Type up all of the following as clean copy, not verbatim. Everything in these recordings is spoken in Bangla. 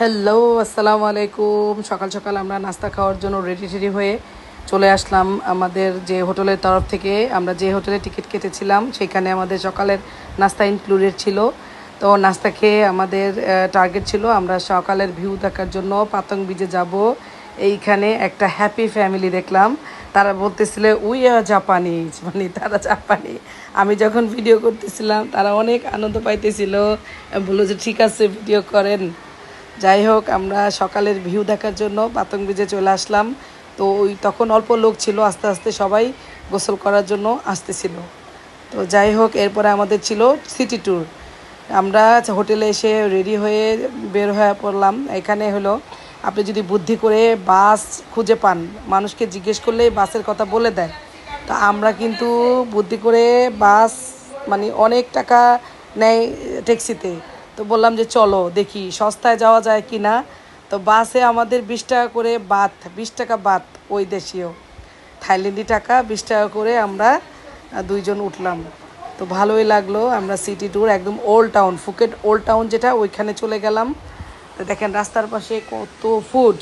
হ্যালো, আসসালামু আলাইকুম। সকাল সকাল আমরা নাস্তা খাওয়ার জন্য রেডি হয়ে চলে আসলাম আমাদের যে হোটেলের তরফ থেকে। আমরা যে হোটেলে টিকিট কেটেছিলাম সেখানে আমাদের সকালের নাস্তা ইনক্লুডেড ছিল। তো নাস্তা খেয়ে আমাদের টার্গেট ছিল আমরা সকালের ভিউ দেখার জন্য পাতং বিচে যাব। এইখানে একটা হ্যাপি ফ্যামিলি দেখলাম, তারা বলতেছিল উই আর জাপানিজ, মানে তারা জাপানি। আমি যখন ভিডিও করতেছিলাম তারা অনেক আনন্দ পাইতেছিল, বললো যে ঠিক আছে ভিডিও করেন। যাই হোক, আমরা সকালের ভিউ দেখার জন্য পাতং বিচে চলে আসলাম। তো ওই তখন অল্প লোক ছিল, আস্তে আস্তে সবাই গোসল করার জন্য আসতেছিল। তো যাই হোক, এরপরে আমাদের ছিল সিটি ট্যুর। আমরা হোটেলে এসে রেডি হয়ে বের হয়ে পড়লাম। এখানে হলো আপনি যদি বুদ্ধি করে বাস খুঁজে পান, মানুষকে জিজ্ঞেস করলেই বাসের কথা বলে দেয়। তো আমরা কিন্তু বুদ্ধি করে বাস, মানে অনেক টাকা নেয় ট্যাক্সিতে। তো বললাম যে চলো দেখি সস্তায় যাওয়া যায় কি না। তো বাসে আমাদের 20 টাকা করে বাত, 20 টাকা বাত, ওই দেশীয় থাইল্যান্ডি টাকা 20 টাকা করে আমরা দুইজন উঠলাম। তো ভালোই লাগলো। আমরা সিটি ট্যুর একদম old town, Phuket old town যেটা, ওইখানে চলে গেলাম। তো দেখেন রাস্তার পাশে কত ফুড,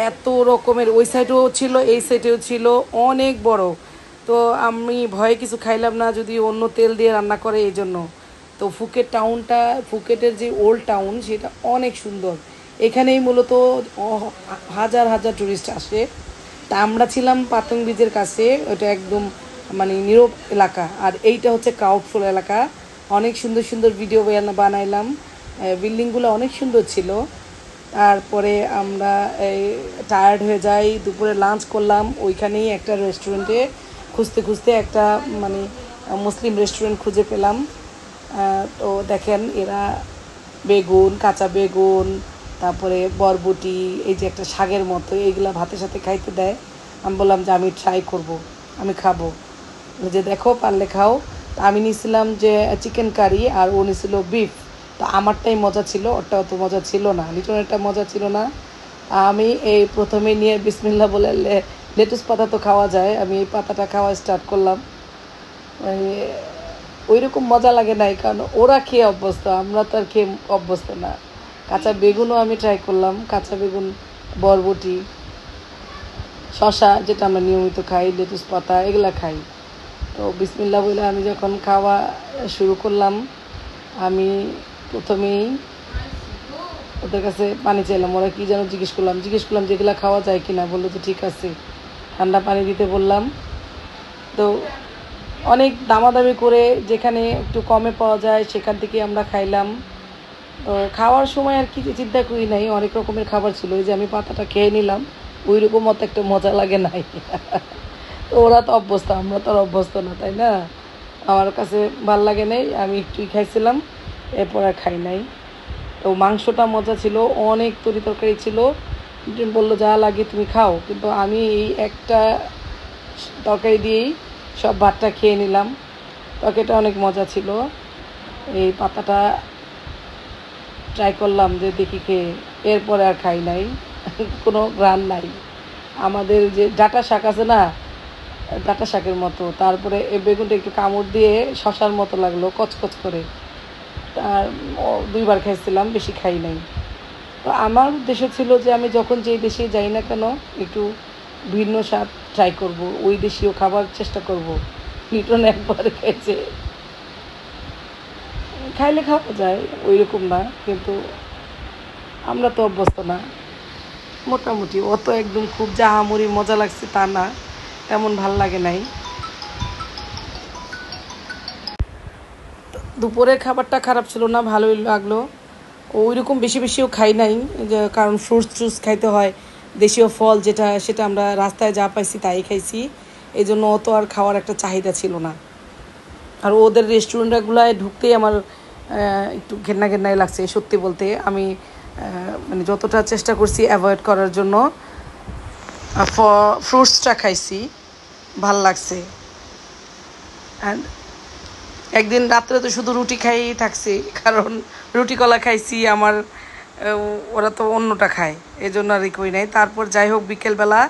এত রকমের, ওই সাইডেও ছিল এই সাইডেও ছিল, অনেক বড়। তো আমি ভয়ে কিছু খাইলাম না, যদি অন্য তেল দিয়ে রান্না করে এই জন্য। তো ফুকেট টাউনটা, ফুকেটের যে ওল্ড টাউন সেটা অনেক সুন্দর। এখানেই মূলত হাজার হাজার টুরিস্ট আসে। তা আমরা ছিলাম পাতং বিচের কাছে, ওটা একদম মানে নীরব এলাকা, আর এইটা হচ্ছে ক্রাউডফুল এলাকা। অনেক সুন্দর সুন্দর ভিডিও বানাইলাম, বিল্ডিংগুলো অনেক সুন্দর ছিল। তারপরে আমরা এই টায়ার্ড হয়ে যাই, দুপুরে লাঞ্চ করলাম ওইখানেই একটা রেস্টুরেন্টে। খুঁজতে খুঁজতে একটা মানে মুসলিম রেস্টুরেন্ট খুঁজে পেলাম। তো দেখেন এরা বেগুন, কাঁচা বেগুন, তারপরে বরবটি, এই যে একটা শাকের মতো, এইগুলা ভাতের সাথে খাইতে দেয়। আমি বললাম যে আমি ট্রাই করব, আমি খাবো। যে দেখো পারলে খাও। তো আমি নিয়েছিলাম যে চিকেন কারি, আর ও নিয়েছিল বিফ। তো আমারটাই মজা ছিল, ওরটা অত মজা ছিল না, লিটনেরটা মজা ছিল না। আমি এই প্রথমে নিয়ে বিসমিল্লাহ বলে লেটুস পাতা তো খাওয়া যায়, আমি এই পাতাটা খাওয়া স্টার্ট করলাম। ওই রকম মজা লাগে নাই, কারণ ওরা খেয়ে অভ্যস্ত, আমরা তো আর খেয়ে অভ্যস্ত না। কাঁচা বেগুনও আমি ট্রাই করলাম, কাঁচা বেগুন, বরবটি, শশা যেটা আমরা নিয়মিত খাই, লেটুস পাতা এগুলা খাই। তো বিসমিল্লাহ বলে আমি যখন খাওয়া শুরু করলাম, আমি প্রথমেই ওদের কাছে পানি চাইলাম। ওরা কী যেন জিজ্ঞেস করলাম যেগুলো খাওয়া যায় কিনা। বললো যে ঠিক আছে, ঠান্ডা পানি দিতে বললাম। তো অনেক দামাদামি করে যেখানে একটু কমে পাওয়া যায় সেখান থেকে আমরা খাইলাম। তো খাওয়ার সময় আর কি চিন্তা করি নাই, অনেক রকমের খাবার ছিল। ওই যে আমি পাতাটা খেয়ে নিলাম, ওই রকম মতো একটা মজা লাগে নাই। তো ওরা তো অভ্যস্ত, আমরা তো আর অভ্যস্ত না, তাই না? আমার কাছে ভাল লাগে নাই, আমি একটুই খাইছিলাম, এরপর আর খাই নাই। তো মাংসটা মজা ছিল, অনেক তরি তরকারি ছিল। বললো যা লাগে তুমি খাও, কিন্তু আমি এই একটা তরকারি দিয়েই সব ভাতটা খেয়ে নিলাম। তরকারিটা অনেক মজা ছিল। এই পাতাটা ট্রাই করলাম যে দেখি খেয়ে, এরপরে আর খাই নাই। কোনো গ্রান নাই। আমাদের যে ডাঁটা শাক আছে না, ডাঁটা শাকের মতো। তারপরে এই বেগুনটা একটু কামড় দিয়ে শশার মতো লাগলো, কচকচ করে। আর দুইবার খাইছিলাম, বেশি খাই নাই। তো আমার উদ্দেশ্য ছিল যে আমি যখন যেই দেশে যাই না কেন একটু ভিন্ন স্বাদ ট্রাই করব, ওই দেশীয় খাবার চেষ্টা করব। লিটন একবার খেয়েছে, খাইলে খাওয়া যায় ওই রকম না, কিন্তু আমরা তো অভ্যস্ত না। মোটামুটি অত একদম খুব জাহামরি মজা লাগছে তা না, তেমন ভাল লাগে নাই। দুপুরের খাবারটা খারাপ ছিল না, ভালোই লাগলো। ওই রকম বেশি বেশিও খাই নাই, যে কারণ ফ্রুটস খাইতে হয়, দেশীয় ফল যেটা সেটা আমরা রাস্তায় যা পাইছি তাই খাইছি। এই জন্য অত আর খাওয়ার একটা চাহিদা ছিল না। আর ওদের রেস্টুরেন্টগুলোয় ঢুকতেই আমার একটু ঘেন্না ঘেন্নাই লাগছে সত্যি বলতে। আমি মানে যতটা চেষ্টা করছি অ্যাভয়েড করার জন্য। ফ্রুটসটা খাইছি, ভাল লাগছে। অ্যান্ড একদিন রাত্রে তো শুধু রুটি খাইয়েই থাকছি, কারণ রুটি কলা খাইছি। আমার ওরা তো অন্যটা খায়, এই জন্য আর করি নাই। তারপর যাই হোক, বিকেলবেলা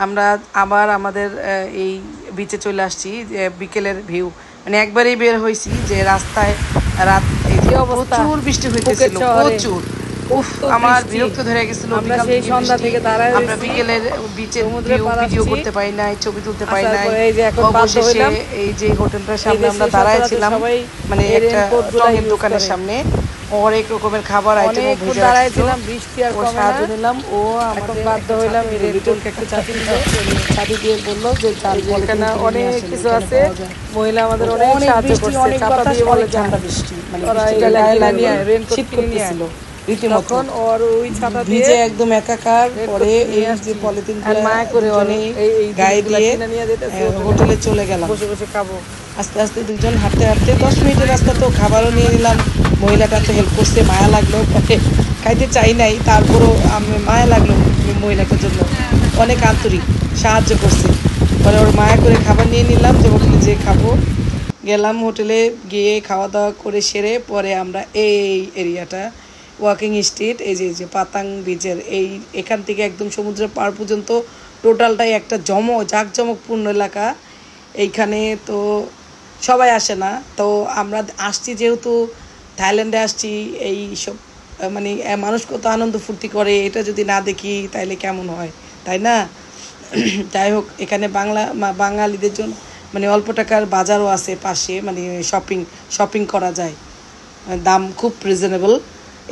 আমরা আবার আমাদের এই বিচে চলে আসছি। যে বিকেলের ভিউ, মানে একবারেই বের হয়েছি যে রাস্তায় রাত, এই যে প্রচুর বৃষ্টি হইতেছিল, প্রচুর। উফ আমার বিরক্ত ধরে গেছিল। আমরা সেই সন্ধ্যা থেকে দাঁড়ায় আমরা বিকেলের বিচের ভিডিও করতে পারি নাই, ছবি তুলতে পারি নাই। এই যে এখন বাধ্য হইলাম এই যে হোটেলটার সামনে আমরা দাঁড়ায় ছিলাম, মানে একটা টঙের দোকানের সামনে অনেক রকমের খাবার আইটেম দাঁড়ায় ছিলাম, বৃষ্টি আর কমে সাহায্য নিলাম। ও এখন বাধ্য হইলাম রিটনকে একটা চাবি দিল, চাবি দিয়ে বললো যে এখানে অনেক কিছু আছে। মহিলা আমাদের অনেক সাহায্য করছে, চাপা দিয়ে বলে ঠান্ডা বৃষ্টি, মানে শীত করতেছিল রীতিমতো। ওর ওই ছাতা দিয়ে ভিজে একদম একাকার। পরে এই যে পলিথিন মায়া করে গায়ে দিয়ে হোটেলে চলে গেলাম, বসে বসে খাবো। আস্তে আস্তে দুজন হাঁটতে হাঁটতে 10 মিনিটের রাস্তা, তো খাবারও নিয়ে নিলাম। মহিলাটা তো হেল্প করছে, মায়া লাগলো। পরে খাইতে চাই নাই, তারপরও আমি মায়া লাগলো মহিলাটার জন্য, অনেক আন্তরিক সাহায্য করছে। পরে ওর মায়া করে খাবার নিয়ে নিলাম, যে হোটেলে যেয়ে খাবো। গেলাম হোটেলে, গিয়ে খাওয়া দাওয়া করে সেরে পরে আমরা এই এরিয়াটা ওয়াকিং স্ট্রিট, এই যে পাতাং বিচের এখান থেকে একদম সমুদ্রের পাড় পর্যন্ত টোটালটাই একটা জাঁকজমকপূর্ণ এলাকা। এইখানে তো সবাই আসে না, তো আমরা আসছি যেহেতু থাইল্যান্ডে আসছি, এই সব মানে মানুষ কত আনন্দ ফুর্তি করে, এটা যদি না দেখি তাইলে কেমন হয়, তাই না? যাই হোক, এখানে বাঙালিদের জন্য মানে অল্প টাকার বাজারও আছে পাশে, মানে শপিং করা যায়, দাম খুব রিজনেবল।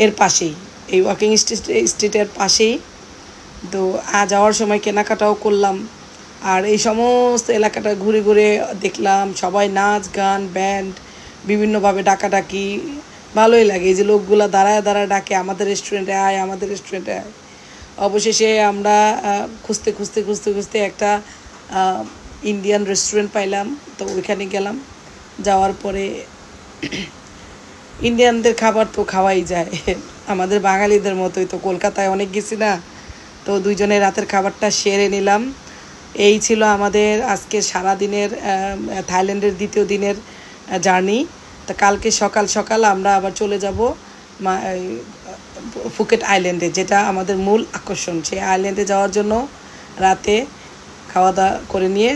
এর পাশেই এই ওয়াকিং স্ট্রিটের পাশেই তো যাওয়ার সময় কেনাকাটাও করলাম। আর এই সমস্ত এলাকাটা ঘুরে ঘুরে দেখলাম, সবাই নাচ গান ব্যান্ড বিভিন্নভাবে ডাকাডাকি, ভালোই লাগে। এই যে লোকগুলো দাঁড়ায় দাঁড়ায় ডাকে, আমাদের রেস্টুরেন্টে আয়, আমাদের রেস্টুরেন্টে আয়। অবশেষে আমরা খুঁজতে খুঁজতে খুঁজতে খুঁজতে একটা ইন্ডিয়ান রেস্টুরেন্ট পাইলাম, তো ওইখানে গেলাম। যাওয়ার পরে ইন্ডিয়ানদের খাবার তো খাওয়াই যায়, আমাদের বাঙালিদের মতোই তো। কলকাতায় অনেক গেছি না, তো দুইজনের রাতের খাবারটা সেরে নিলাম। এই ছিল আমাদের আজকে সারাদিনের থাইল্যান্ডের দ্বিতীয় দিনের জার্নি। তো কালকে সকাল সকাল আমরা আবার চলে যাব ফুকেট আইল্যান্ডে, যেটা আমাদের মূল আকর্ষণ। সেই আইল্যান্ডে যাওয়ার জন্য রাতে খাওয়া দাওয়া করে নিয়ে